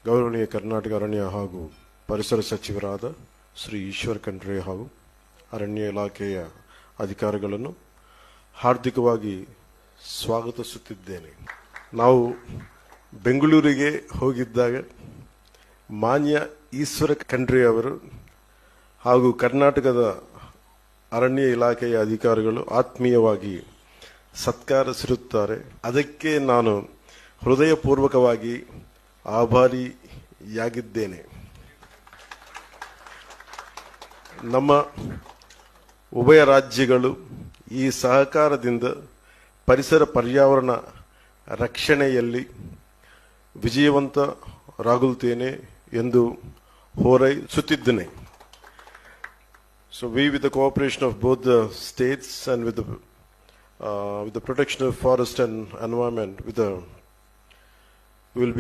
ಗೌರವನೀಯ ಕರ್ನಾಟಕ ಅರಣ್ಯ ಹಾಗೂ ಪರಿಸರ ಸಚಿವರಾದ ಶ್ರೀ ಈಶ್ವರ್ ಖಂಡ್ರೆ ಹಾಗೂ ಅರಣ್ಯ ಇಲಾಖೆಯ ಅಧಿಕಾರಿಗಳನ್ನು ಹಾರ್ದಿಕವಾಗಿ ಸ್ವಾಗತಿಸುತ್ತಿದ್ದೇನೆ. ನಾವು ಬೆಂಗಳೂರಿಗೆ ಹೋಗಿದ್ದಾಗ ಮಾನ್ಯ ಈಶ್ವರ ಖಂಡ್ರೆ ಅವರು ಹಾಗೂ ಕರ್ನಾಟಕದ ಅರಣ್ಯ ಇಲಾಖೆಯ ಅಧಿಕಾರಿಗಳು ಆತ್ಮೀಯವಾಗಿ ಸತ್ಕರಿಸಿರುತ್ತಾರೆ. ಅದಕ್ಕೆ ನಾನು ಹೃದಯಪೂರ್ವಕವಾಗಿ ಆಭಾರಿಯಾಗಿದ್ದೇನೆ. ನಮ್ಮ ಉಭಯ ರಾಜ್ಯಗಳು ಈ ಸಹಕಾರದಿಂದ ಪರಿಸರ ಪರ್ಯಾವರಣ ರಕ್ಷಣೆಯಲ್ಲಿ ವಿಜಯವಂತರಾಗುತ್ತೇನೆ ಎಂದು ಹಾರೈಸುತ್ತಿದ್ದೇನೆ. So we, with the cooperation of both the states and with the protection of forest and environment, we will be